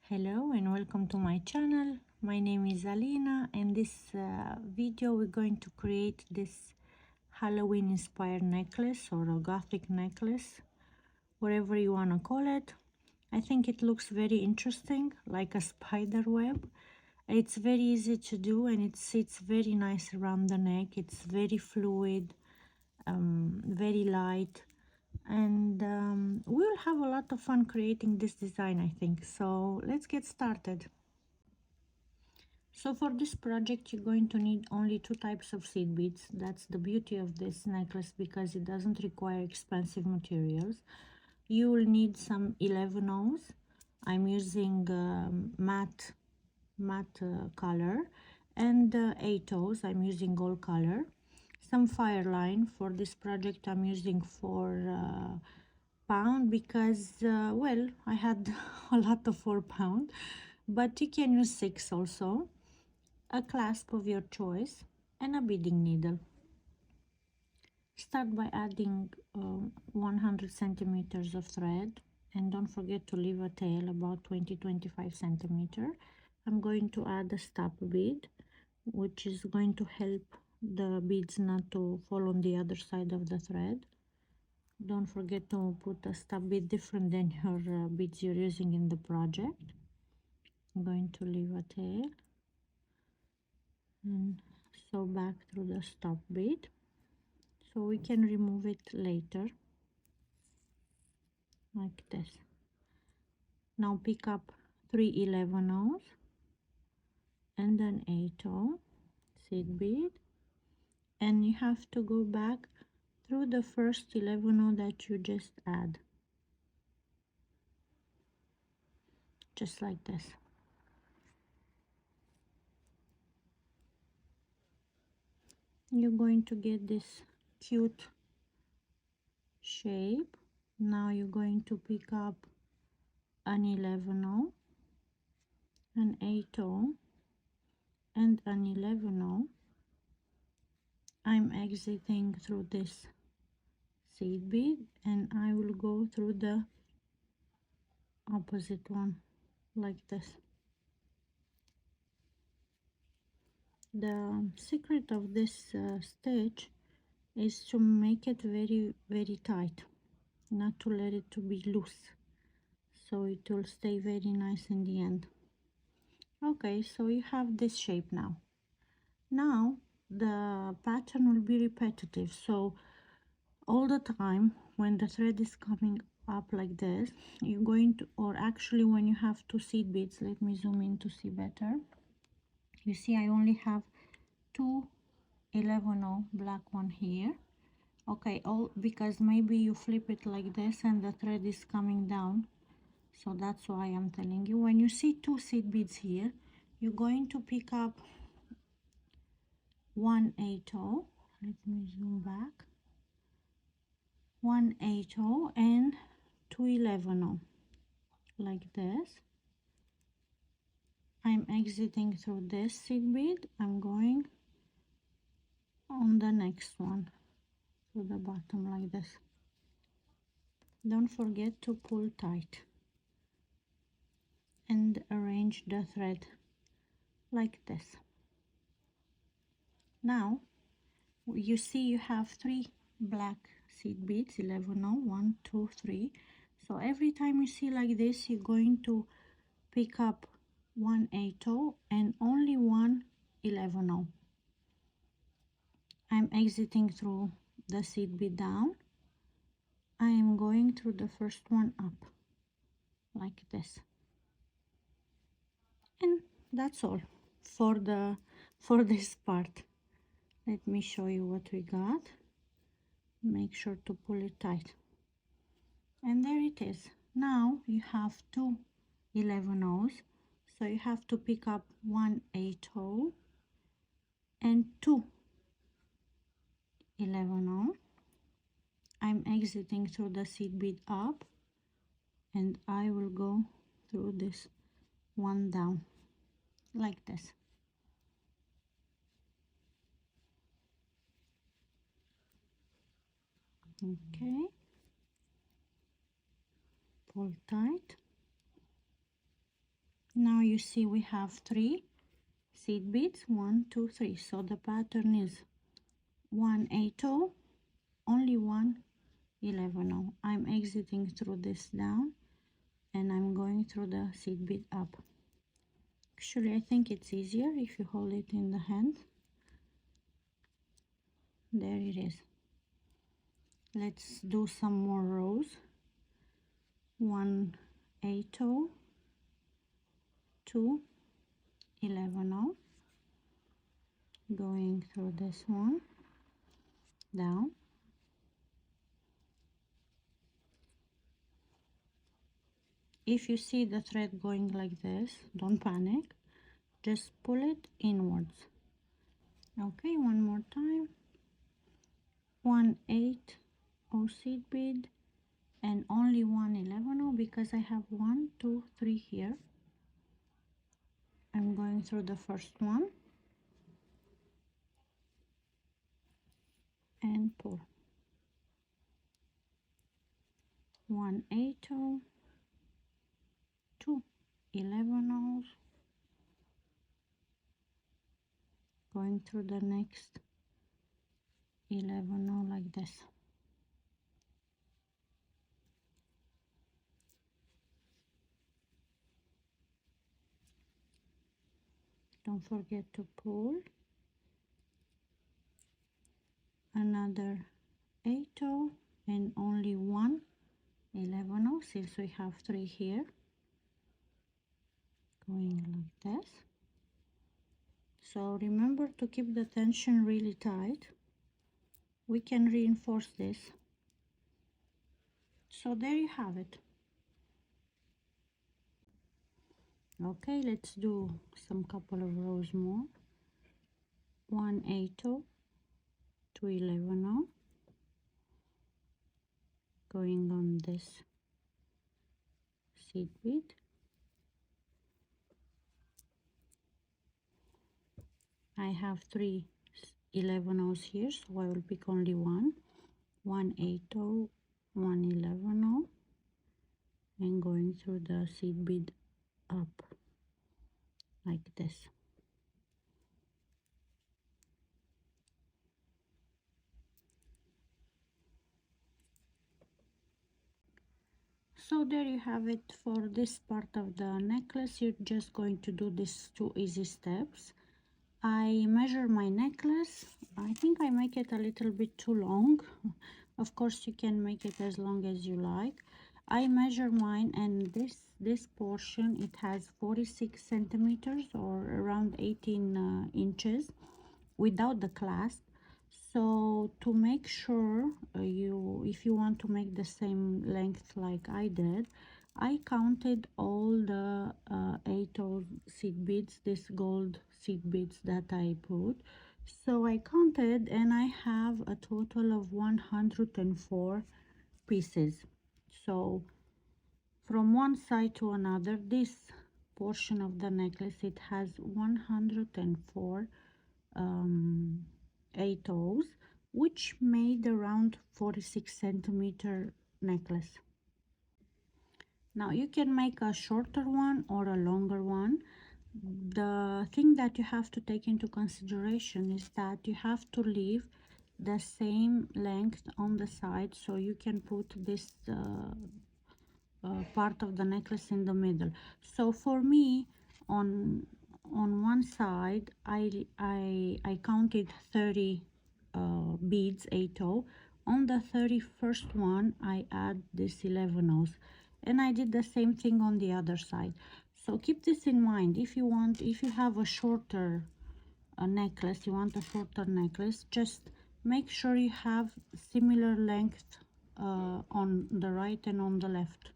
Hello and welcome to my channel. My name is Alina, and this video we're going to create this Halloween inspired necklace or a Gothic necklace, whatever you want to call it. I think it looks very interesting, like a spider web. It's very easy to do and it sits very nice around the neck. It's very fluid, very light, and we'll have a lot of fun creating this design, I think. So let's get started. So for this project you're going to need only two types of seed beads. That's the beauty of this necklace, because it doesn't require expensive materials. You will need some 11 O's. I'm using matte color, and 8 O's. I'm using gold color. Some Fireline. For this project I'm using 4 pound, because well, I had a lot of 4 pound, but you can use 6 also. A clasp of your choice, and a beading needle. Start by adding 100 centimeters of thread, and don't forget to leave a tail about 20-25 centimeter. I'm going to add a stop bead, which is going to help the beads not to fall on the other side of the thread. Don't forget to put a stop bead different than your beads you're using in the project. I'm going to leave a tail and sew back through the stop bead, so we can remove it later, like this. Now pick up 3 11 O's and an 8 O seed bead, and you have to go back through the first 11 O that you just add, just like this. You're going to get this cute shape. Now you're going to pick up an 11 O, an 8 O, and an 11 O. I'm exiting through this seed bead, and I will go through the opposite one, like this. The secret of this stitch is to make it very tight, not to let it to be loose, so it will stay very nice in the end. Okay, so you have this shape now. Now the pattern will be repetitive, so all the time when the thread is coming up like this, you're going to, or actually when you have two seed beads, let me zoom in to see better. You see I only have two 11 O black one here. Okay, all because maybe you flip it like this and the thread is coming down, so that's why I'm telling you. When you see two seed beads here, you're going to pick up 1 8 O. Let me zoom back. 1 8 O and 2 11 O, like this. I'm exiting through this seed bead. I'm going on the next one to the bottom, like this. Don't forget to pull tight and arrange the thread like this. Now you see you have 3 black seed beads, 11 O, 1 2 3. So every time you see like this, you're going to pick up 1 8 O and only 1 11 O. I'm exiting through the seed bead down. I am going through the first one up, like this. And that's all for this part. Let me show you what we got. Make sure to pull it tight, and there it is. Now you have two 11 O's, so you have to pick up 1 8 O and 2 11 O. I'm exiting through the seed bead up, and I will go through this one down, like this. Okay, pull tight, Now you see we have 3 seed beads, 1 2 3. So the pattern is 1 8 only 1 11. I'm exiting through this down and I'm going through the seed bead up. Actually, I think it's easier if you hold it in the hand. There it is. Let's do some more rows. 1 8 2 11, going through this one down. If you see the thread going like this, don't panic, just pull it inwards. Okay, one more time. 1 8 seed bead and only 1 11 because I have 1 2 3 here. I'm going through the first one and pull. 1 8 2 11, going through the next 11 like this. Don't forget to pull. Another 8 and only 1 11 since we have 3 here, going like this. So remember to keep the tension really tight. We can reinforce this. So there you have it. Okay, let's do some couple of rows more. 1 8 to 11, going on this seed bead. I have 3 11 here, so I will pick only 1 8 1 11, and going through the seed bead up like this. So there you have it for this part of the necklace. You're just going to do these 2 easy steps. I measure my necklace. I think I make it a little bit too long. Of course you can make it as long as you like. I measure mine, and this portion, it has 46 centimeters or around 18 inches without the clasp. So to make sure if you want to make the same length like I did, I counted all the 8 seed beads, this gold seed beads that I put. So I counted and I have a total of 104 pieces. So from one side to another, this portion of the necklace, it has 104 8 O's, which made around 46 centimeter necklace. Now you can make a shorter one or a longer one. The thing that you have to take into consideration is that you have to leave the same length on the side, so you can put this part of the necklace in the middle. So for me, on one side, I counted 30 beads, 8 on the 31st one I add this 11 O's, and I did the same thing on the other side. So keep this in mind. If you have a shorter necklace, you want a shorter necklace, just make sure you have similar length on the right and on the left.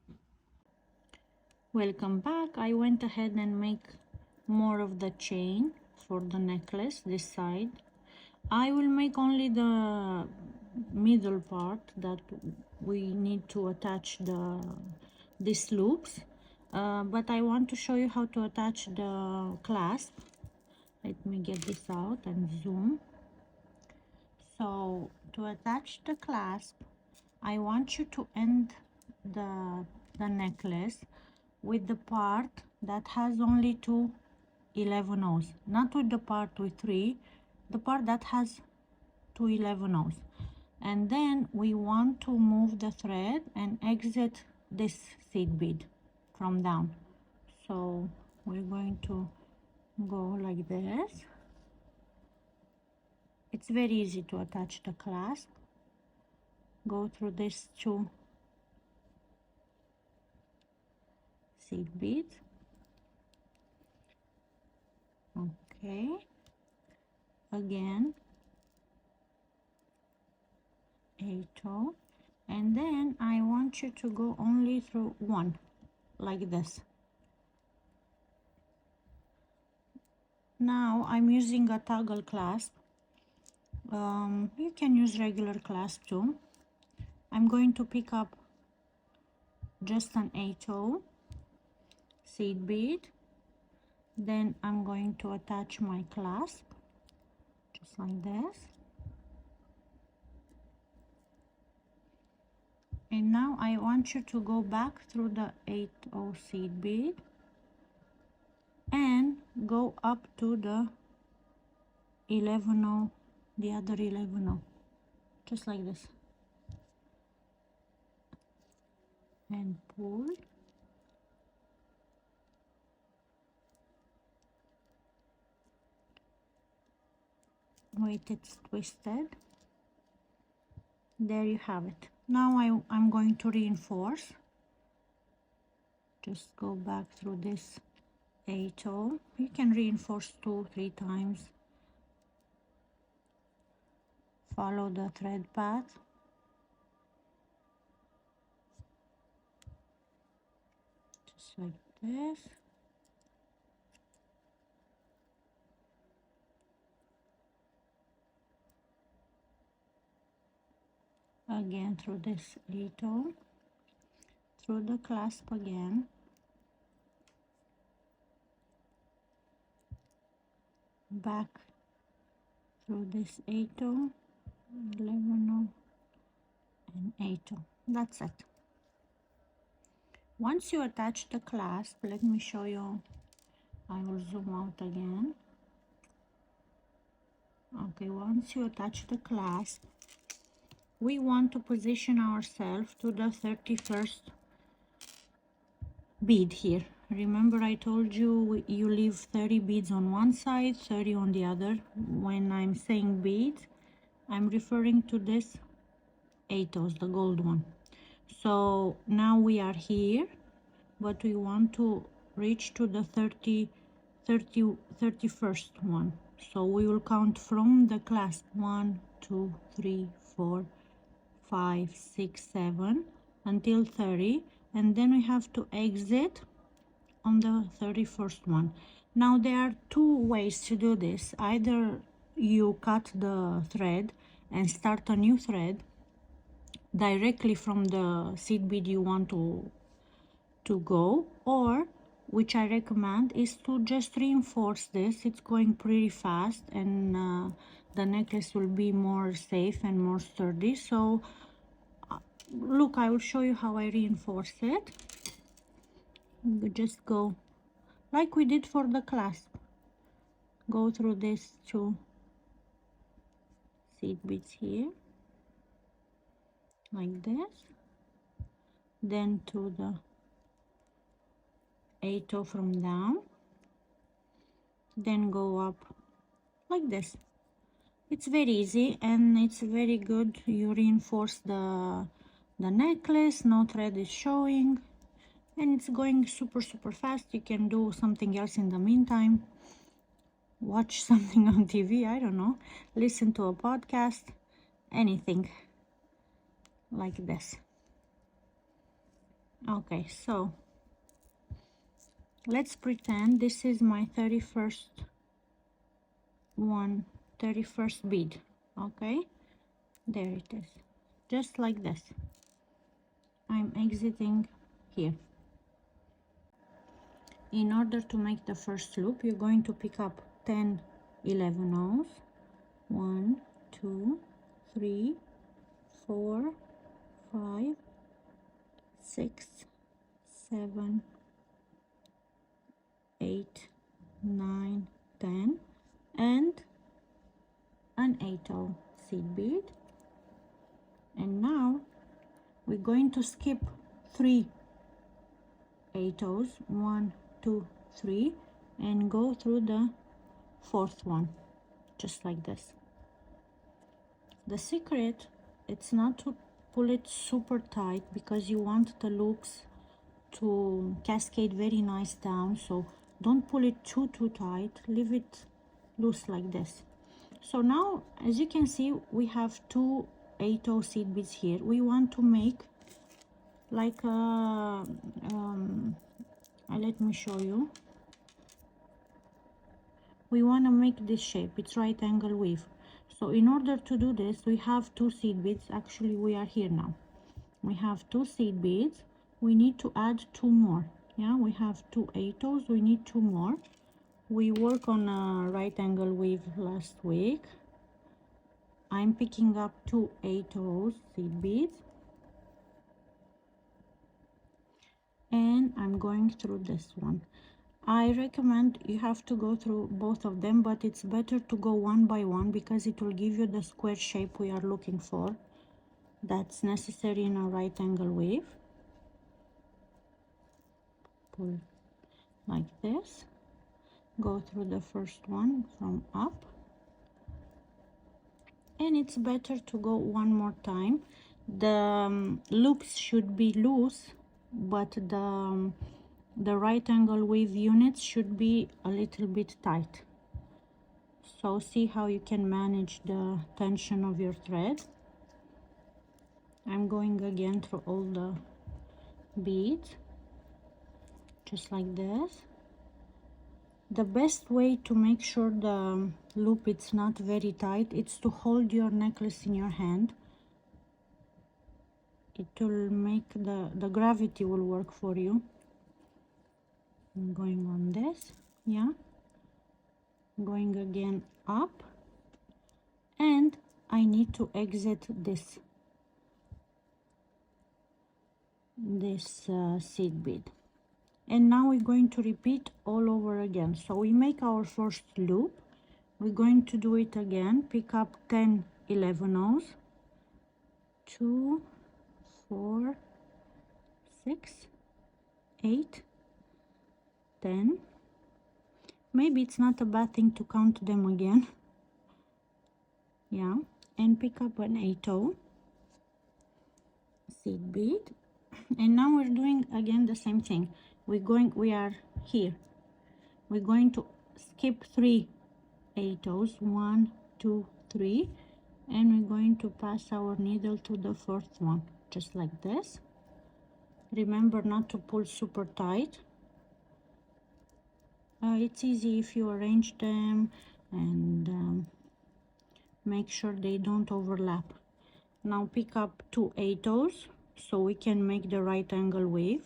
Welcome back. I went ahead and make more of the chain for the necklace this side. I will make only the middle part that we need to attach these loops, but I want to show you how to attach the clasp. Let me get this out and zoom. So to attach the clasp, I want you to end the necklace with the part that has only two 11 O's, not with the part with 3, the part that has two 11 O's. And then we want to move the thread and exit this seed bead from down. So we're going to go like this. It's very easy to attach the clasp. Go through these two seed beads. Okay, again a toe, and then I want you to go only through one like this. Now I'm using a toggle clasp. You can use regular clasp too. I'm going to pick up just an A-toe seed bead, then I'm going to attach my clasp just like this, and now I want you to go back through the 8-0 seed bead and go up to the 11-0, the other 11-0, just like this, and pull. Wait, it's twisted. There you have it. Now I'm going to reinforce. Just go back through this 8-0. You can reinforce 2-3 times. Follow the thread path. Just like this. Again through this 8-0. Through the clasp again. Back through this 8-0, 11-0, and 8-0. That's it. Once you attach the clasp, let me show you. I will zoom out again. Okay, once you attach the clasp, we want to position ourselves to the 31st bead here. Remember I told you you leave 30 beads on one side, 30 on the other. When I'm saying beads, I'm referring to this 8-0, the gold one. So now we are here, but we want to reach to the 31st one. So we will count from the clasp 1, 2, 3, 4, 5, 6, 7 until 30, and then we have to exit on the 31st one. Now there are two ways to do this. Either you cut the thread and start a new thread directly from the seed bead you want to go, or which I recommend is to just reinforce this. It's going pretty fast, and the necklace will be more safe and more sturdy. So look, I will show you how I reinforce it. You just go like we did for the clasp. Go through these two seed beads here like this, then to the 8-0 from down, then go up like this. It's very easy and it's very good. You reinforce the necklace, no thread is showing, and it's going super fast. You can do something else in the meantime, watch something on TV, I don't know, listen to a podcast, anything like this. Okay, so let's pretend this is my 31st bead. Okay, there it is, just like this. I'm exiting here. In order to make the first loop, you're going to pick up 10 11 O's. 1, 2, 3, 4, 5, 6, 7, 8, 9, 10, and an 8-0 seed bead. And now we're going to skip 3 8-0s, 1, 2, 3, and go through the 4th one, just like this. The secret, it's not to pull it super tight because you want the loops to cascade very nice down, so don't pull it too tight, leave it loose like this. So now, as you can see, we have 2 8-0 seed beads here. We want to make like a let me show you. We want to make this shape, it's right angle weave. So in order to do this, we have 2 seed beads. Actually, we are here now. We have 2 seed beads. We need to add 2 more. Yeah, we have 2 8-0s, we need 2 more. We work on a right angle weave last week. I'm picking up 2 8-0 seed beads, and I'm going through this one. I recommend you have to go through both of them, but it's better to go one by one because it will give you the square shape we are looking for. That's necessary in a right angle weave. Pull like this. Go through the first one from up. And it's better to go one more time. The loops should be loose, but the right angle weave units should be a little bit tight. So see how you can manage the tension of your thread. I'm going again through all the beads, just like this. The best way to make sure the loop is not very tight, it's to hold your necklace in your hand. It will make the gravity will work for you. I'm going on this, yeah, going again up, and I need to exit this seed bead. And now we're going to repeat all over again. So we make our first loop, we're going to do it again, pick up 10 11-0s, 2, 4, 6, 8, 10. Maybe it's not a bad thing to count them again. Yeah, and pick up an 8-0 seed bead. And now we're doing again the same thing. We are here. We're going to skip 3 8-0s, 1, 2, 3, and we're going to pass our needle to the 4th one, just like this. Remember not to pull super tight. It's easy if you arrange them and make sure they don't overlap. Now pick up 2 8-0s so we can make the right angle weave,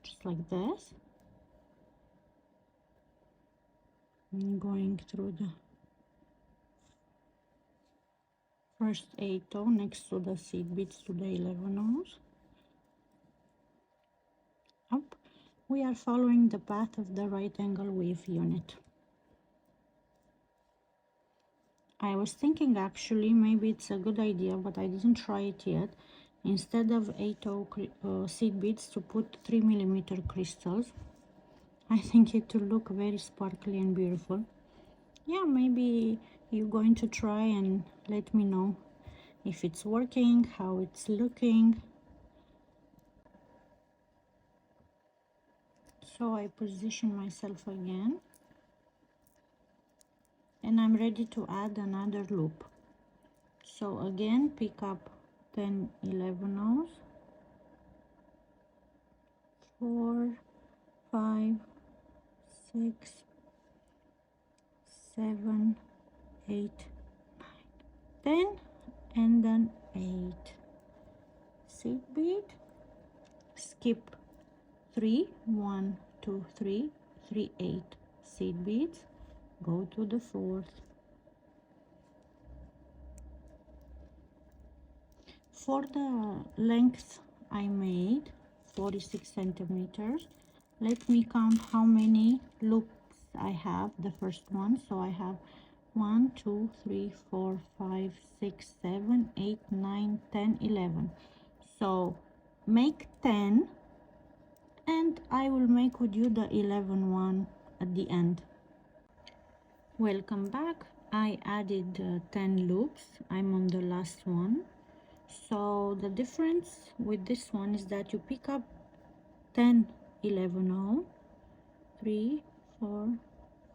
just like this. I'm going through the first 8-0 next to the seed beads to the 11-0s. Up. We are following the path of the right angle weave unit. I was thinking actually maybe it's a good idea, but I didn't try it yet. Instead of 8-0 seed beads, to put 3mm crystals. I think it will look very sparkly and beautiful. Yeah, maybe you're going to try and let me know if it's working, how it's looking. So I position myself again, and I'm ready to add another loop. So again, pick up 10 11-0s, 4, 5, 6, 7, 8, 9, 10, and then 8 seed bead. Skip 3, 1, 2, 3, 3, 8 seed beads. Go to the 4th. For the length I made 46 centimeters, Let me count how many loops I have. The first one, so I have 1 2 3 4 5 6 7 8 9 10 11. So make 10 and I will make with you the 11 one at the end. Welcome back. I added 10 loops. I'm on the last one. So the difference with this one is that you pick up 10 11 0 3 4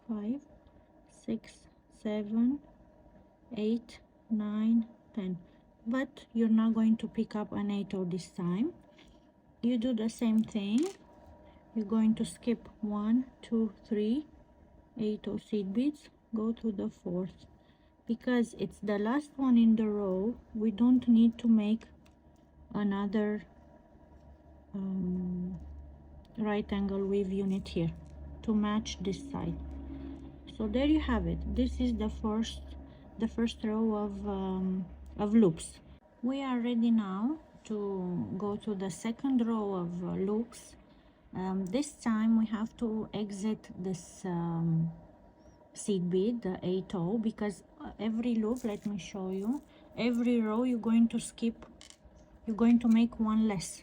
5 6 7 8 9 10, but you're not going to pick up an 8 this time. You do the same thing. You're going to skip 1 2 3 8 seed beads, go to the fourth. Because it's the last one in the row, we don't need to make another right angle weave unit here to match this side. So there you have it. This is the first row of loops. We are ready now to go to the second row of loops. This time we have to exit this seed bead, the 8 because every loop, let me show you, every row you're going to skip, you're going to make one less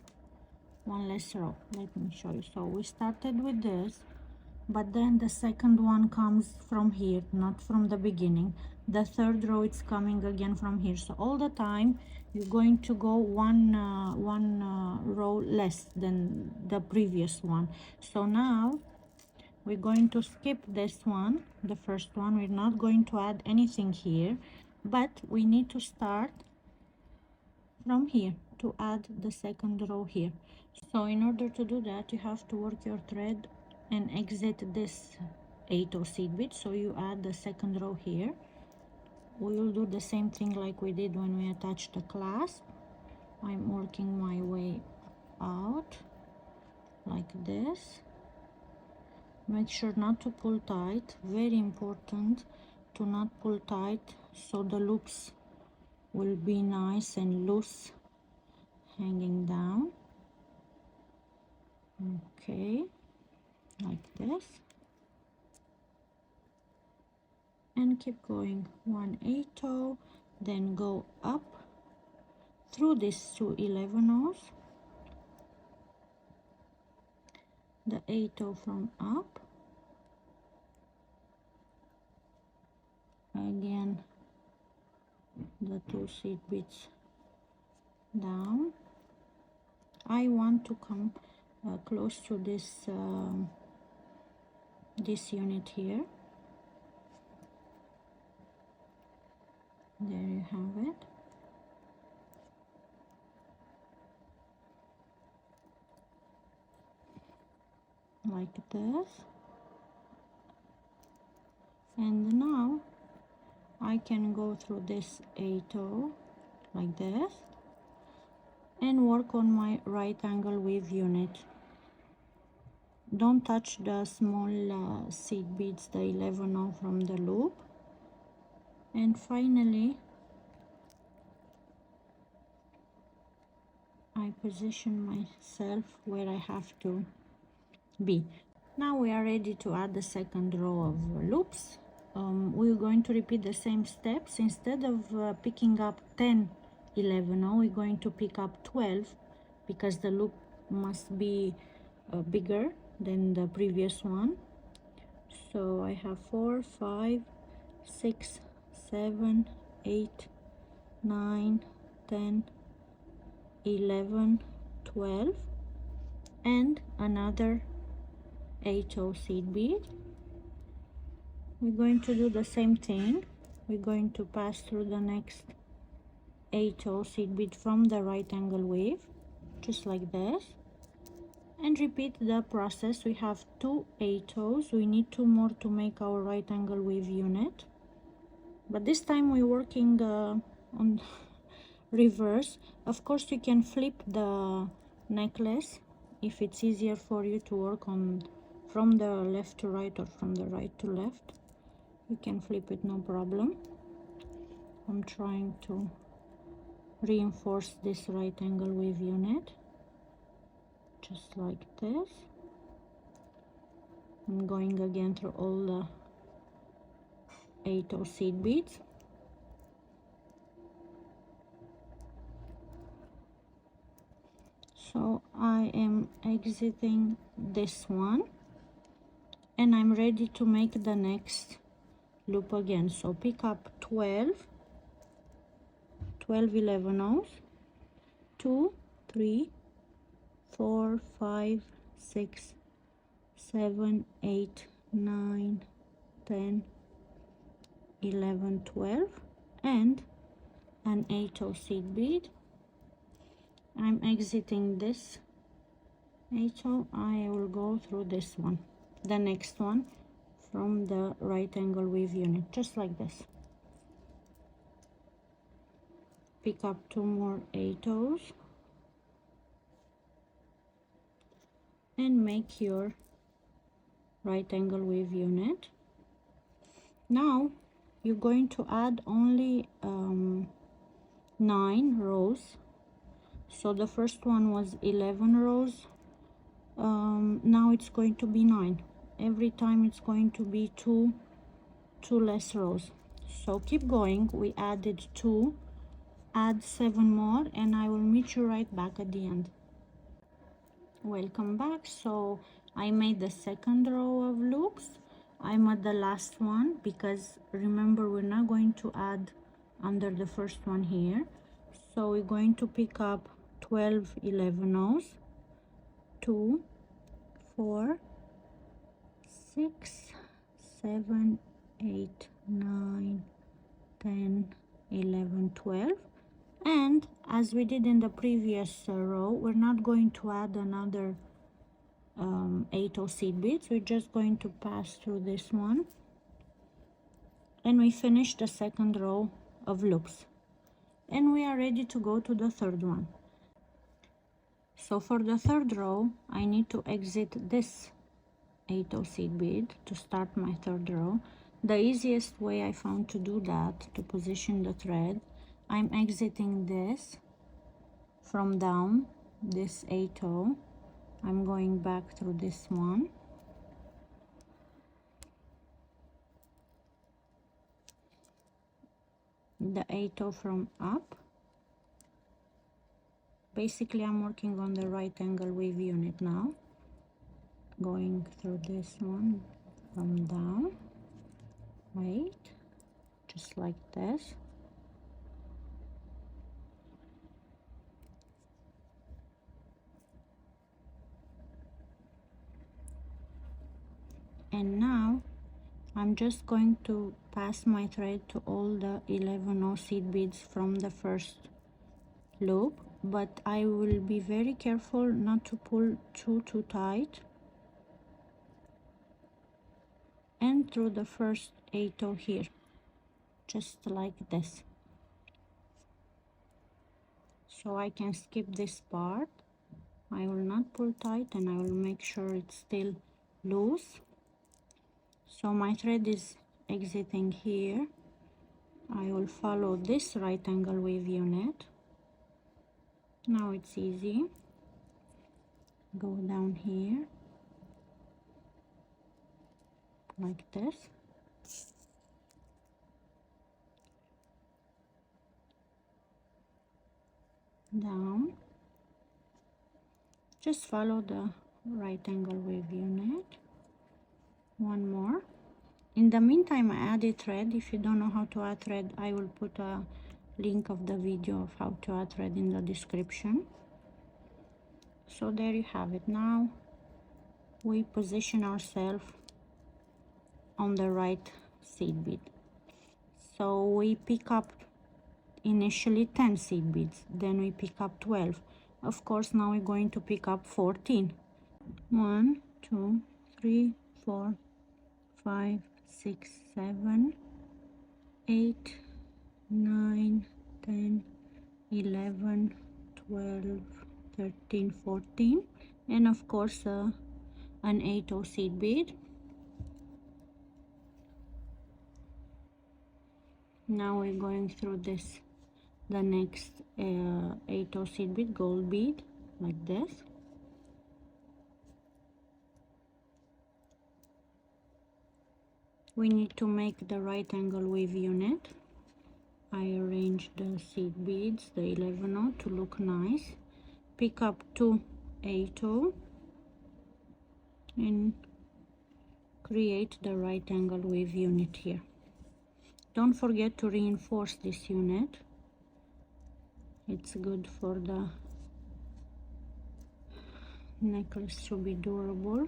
row. Let me show you. So we started with this, but then the second one comes from here, not from the beginning. The third row it's coming again from here. So all the time you're going to go one row less than the previous one. So now we're going to skip this one, the first one. We're not going to add anything here, but we need to start from here to add the second row here. So in order to do that, you have to work your thread and exit this 8 seed bead. So you add the second row here. We will do the same thing like we did when we attached the clasp. I'm working my way out like this. Make sure not to pull tight. Very important to not pull tight, so the loops will be nice and loose hanging down. Okay, like this. And keep going. 1 8, then go up through these two 11 the 8 from up, again the 2 seed beads down. I want to come close to this this unit here. There you have it. Like this. And now I can go through this 8 like this and work on my right angle weave unit. Don't touch the small seed beads, the 11 from the loop. And finally I position myself where I have to be. Now we are ready to add the second row of loops. We're going to repeat the same steps. Instead of picking up 10 11 we're going to pick up 12, because the loop must be bigger than the previous one. So I have 4 5 6 7 8 9 10 11 12 and another 8 seed bead. We're going to do the same thing. We're going to pass through the next 8 seed bead from the right angle weave, just like this, and repeat the process. We have 2 8 we need 2 more to make our right angle weave unit, but this time we're working on reverse. Of course you can flip the necklace if it's easier for you to work on from the left to right or from the right to left. You can flip it, no problem. I'm trying to reinforce this right angle weave unit just like this. I'm going again through all the 8 seed beads. So I am exiting this one and I'm ready to make the next loop again. So pick up 12 11 2 3 4 5 6 7 8 9 10 11 12 and an 8 seed bead. I'm exiting this 8, I will go through this one, the next one, from the right angle weave unit, just like this. Pick up 2 more 8s and make your right angle weave unit. Now you're going to add only 9 rows. So the first one was 11 rows, now it's going to be 9. Every time it's going to be two less rows. So keep going. We added 2, add 7 more, and I will meet you right back at the end. Welcome back. So I made the second row of loops. I'm at the last one because remember we're not going to add under the first one here. So we're going to pick up 12 11 2 4 6 7 8 9 10 11 12, and as we did in the previous row, we're not going to add another 8 seed beads. We're just going to pass through this one and we finish the second row of loops and we are ready to go to the third one. So for the third row I need to exit this 8 seed bead to start my third row. The easiest way I found to do that, to position the thread, I'm exiting this from down, this 8, I'm going back through this one, the 8 from up. Basically I'm working on the right angle weave unit now, going through this one from down, wait, just like this. And now I'm just going to pass my thread to all the 11 seed beads from the first loop, but I will be very careful not to pull too tight, and through the first 8 here, just like this, so I can skip this part. I will not pull tight and I will make sure it's still loose. So my thread is exiting here. I will follow this right angle weave unit. Now it's easy. Go down here like this. Down. Just follow the right angle weave unit. One more. In the meantime, I added thread. If you don't know how to add thread, I will put a link of the video of how to add thread in the description. So there you have it. Now we position ourselves on the right seed bead. So we pick up initially 10 seed beads, then we pick up 12. Of course, now we're going to pick up 14. 1 2 3 4 5 6 7 8 9 10 11 12 13 14, and of course an 8 seed bead. Now we're going through this, the next 8 seed bead, gold bead, like this. we need to make the right angle wave unit. I arrange the seed beads, the 11 to look nice. Pick up 2 8 and create the right angle wave unit here. Don't forget to reinforce this unit. It's good for the necklace to be durable.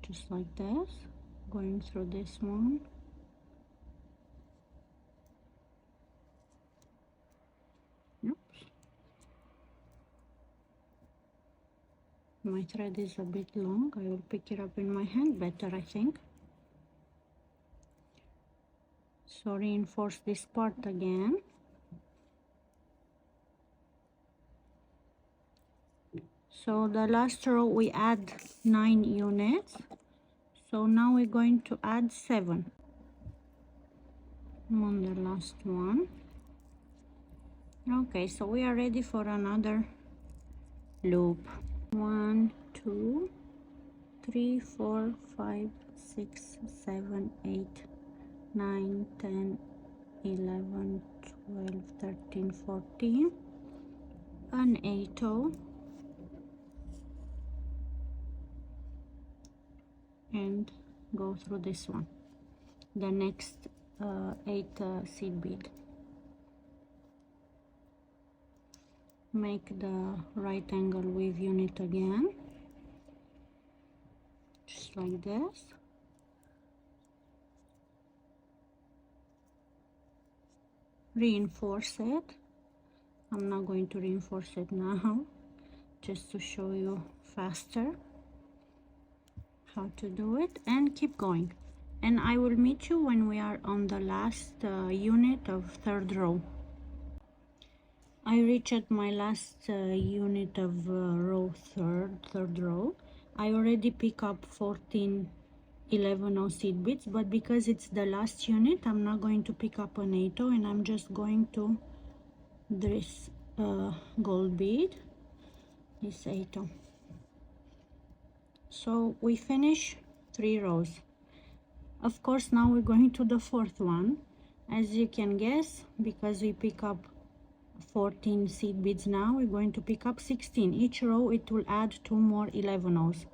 Just like this, going through this one. Oops. My thread is a bit long. I will pick it up in my hand better, I think. So reinforce this part again. So the last row we add 9 units. So now we're going to add 7 on the last one. Okay, so we are ready for another loop. 1 2 3 4 5 6 7 8 9 10 11 12 13 14, an 8 and go through this one, the next 8 seed bead. Make the right angle wave unit again, just like this. Reinforce it. I'm not going to reinforce it now, just to show you faster how to do it, and keep going. And I will meet you when we are on the last unit of third row. I reached my last unit of row third row. I already pick up 14 11 seed beads, but because it's the last unit, I'm not going to pick up an 8 and I'm just going to this gold bead, this 8. So we finish 3 rows. Of course, now we're going to the 4th one. As you can guess, because we pick up 14 seed beads now, we're going to pick up 16. Each row it will add 2 more 11s.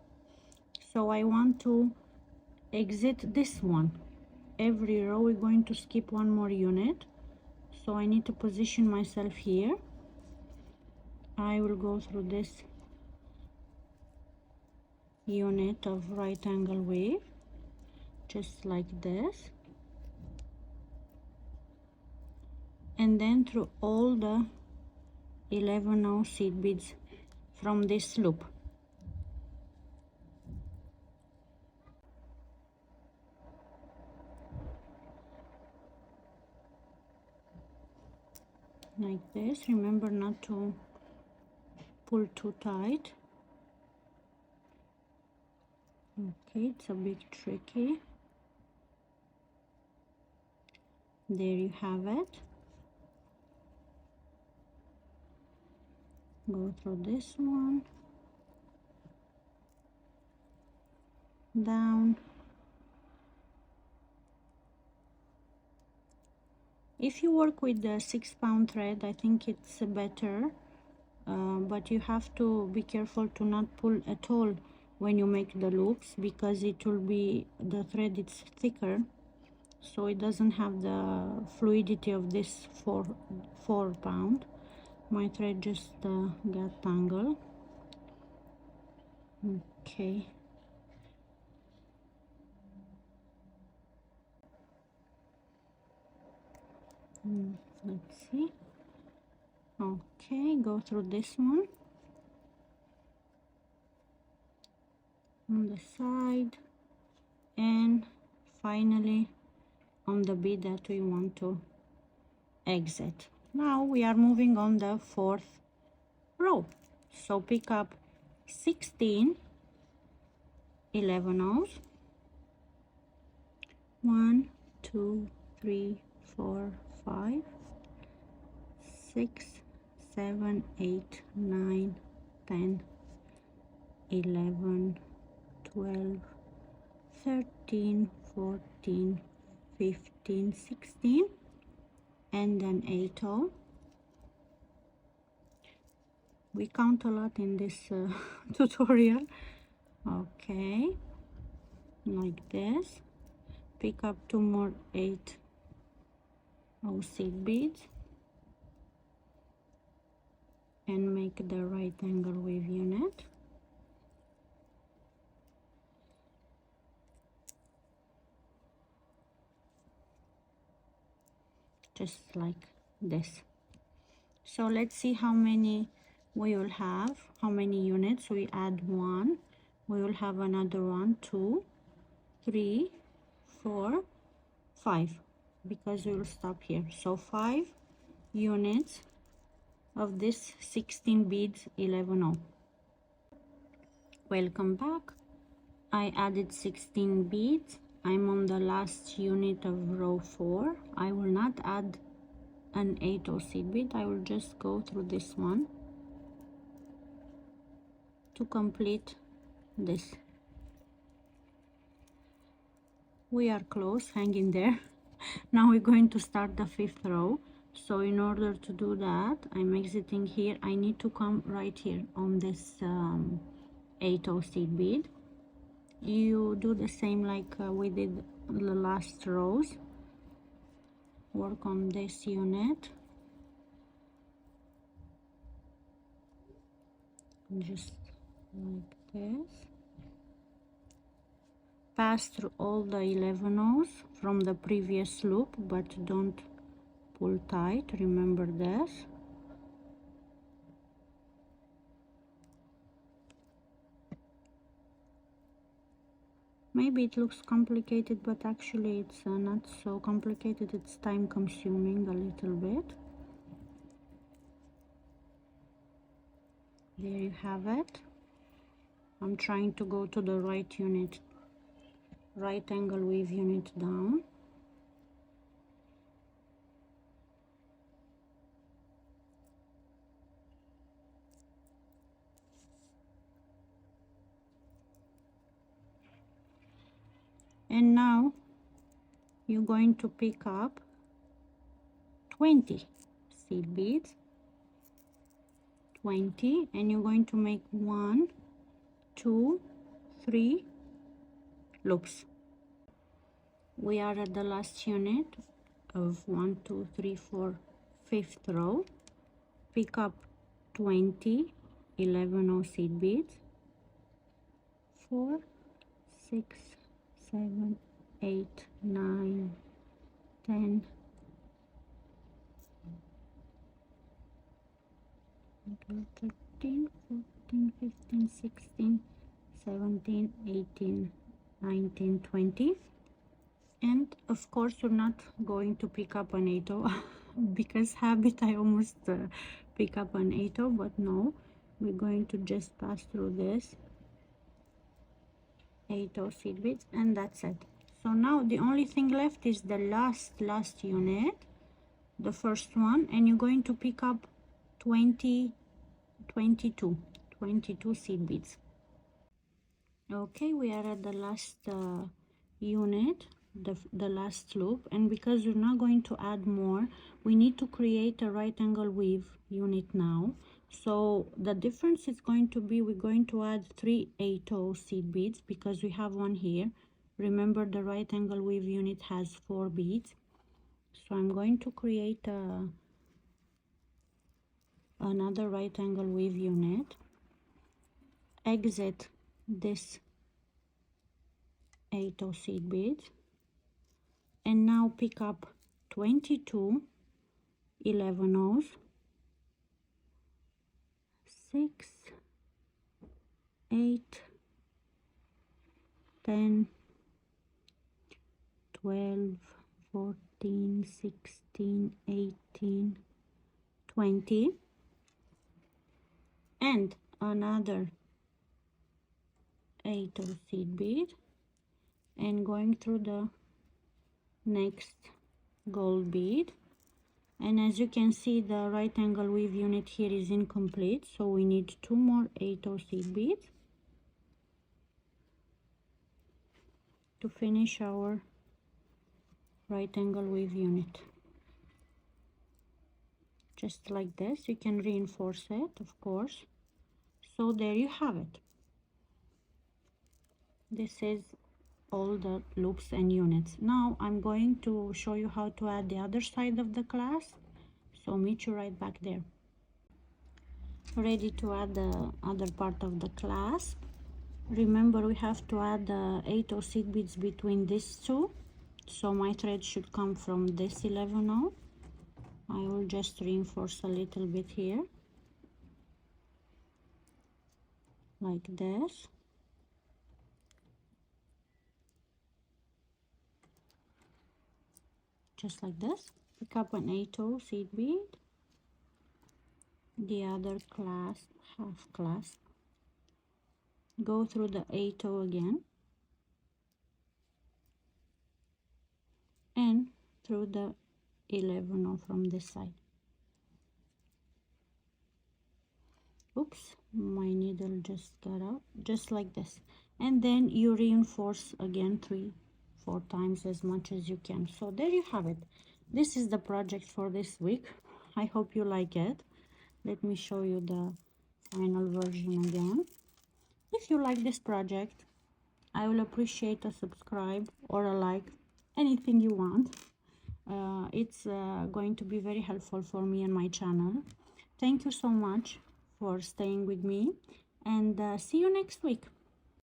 So I want to exit this one. Every row we're going to skip 1 more unit. So I need to position myself here. I will go through this unit of right angle wave, just like this, and then through all the 11 seed beads from this loop. Like this. Remember not to pull too tight. Okay, it's a bit tricky. There you have it. Go through this one, down. If you work with the 6-pound thread, I think it's better, but you have to be careful to not pull at all when you make the loops, because it will be, the thread it's thicker, so it doesn't have the fluidity of this 4-pound. My thread just got tangled. Okay. Let's see. Okay, go through this one on the side, and finally on the bead that we want to exit. Now we are moving on the 4th row. So pick up 16 11s. 1 2 3 4 5 6 7 8 9 10 11 12 13, 14, 15, 16, and then 8 oh. We count a lot in this tutorial. Okay, like this. Pick up 2 more 8 oh seed beads and make the right angle weave unit. Just like this. So let's see how many we will have, how many units. We add 1, we will have another 1, 2, 3, 4, 5, because we will stop here. So 5 units of this 16 beads 11 oh. Welcome back. I added 16 beads. I'm on the last unit of row 4. I will not add an 8 oh seed bead. I will just go through this one to complete this. We are close, hang in there. Now we're going to start the 5th row. So in order to do that, I'm exiting here. I need to come right here on this 8 oh seed bead. You do the same like we did the last rows. Work on this unit, just like this. Pass through all the 11 ohs from the previous loop, but don't pull tight, remember this. Maybe it looks complicated, but actually it's not so complicated. It's time consuming a little bit. There you have it. I'm trying to go to the right unit, right angle weave unit down. And now you're going to pick up 20 seed beads, 20, and you're going to make 1, 2, 3 loops. We are at the last unit of 1, 2, 3, 4, 5th row. Pick up 20 11 oh seed beads, 4, 6, 7, 8, 9, 10, 13, 14, 15, 16, 17, 18, 19, 20. And of course you're not going to pick up an 8 oh because habit I almost pick up an 8 oh, but no, we're going to just pass through this 8 oh seed beads, and that's it. So now the only thing left is the last unit, the first one, and you're going to pick up 22 seed beads. Okay, we are at the last unit, the last loop, and because we're not going to add more, we need to create a right angle weave unit now. So the difference is going to be, we're going to add 3 8 oh seed beads because we have one here. Remember, the right angle weave unit has 4 beads. So I'm going to create another right angle weave unit, exit this 8 oh seed beads, and now pick up 22 11 ohs, 6, 8, 10, 12, 14, 16, 18, 20, and another 8 oh seed bead, and going through the next gold bead. And as you can see, the right angle weave unit here is incomplete, so we need 2 more 8 oh seed beads, to finish our right angle weave unit. Just like this. You can reinforce it, of course. So there you have it. This is all the loops and units. Now I'm going to show you how to add the other side of the clasp, so meet you right back there. Ready to add the other part of the clasp. Remember, we have to add 8 or seed beads between these two, so my thread should come from this 11/0. I will just reinforce a little bit here, like this. Just like this. Pick up an 8/0 seed bead, the other clasp, half clasp, go through the 8/0 again, and through the 11/0 from this side. Oops, my needle just got out. Just like this, and then you reinforce again 3-4 times, as much as you can. So there you have it. This is the project for this week. I hope you like it. Let me show you the final version again. If you like this project, I will appreciate a subscribe or a like, anything you want. It's going to be very helpful for me and my channel. Thank you so much for staying with me, and see you next week.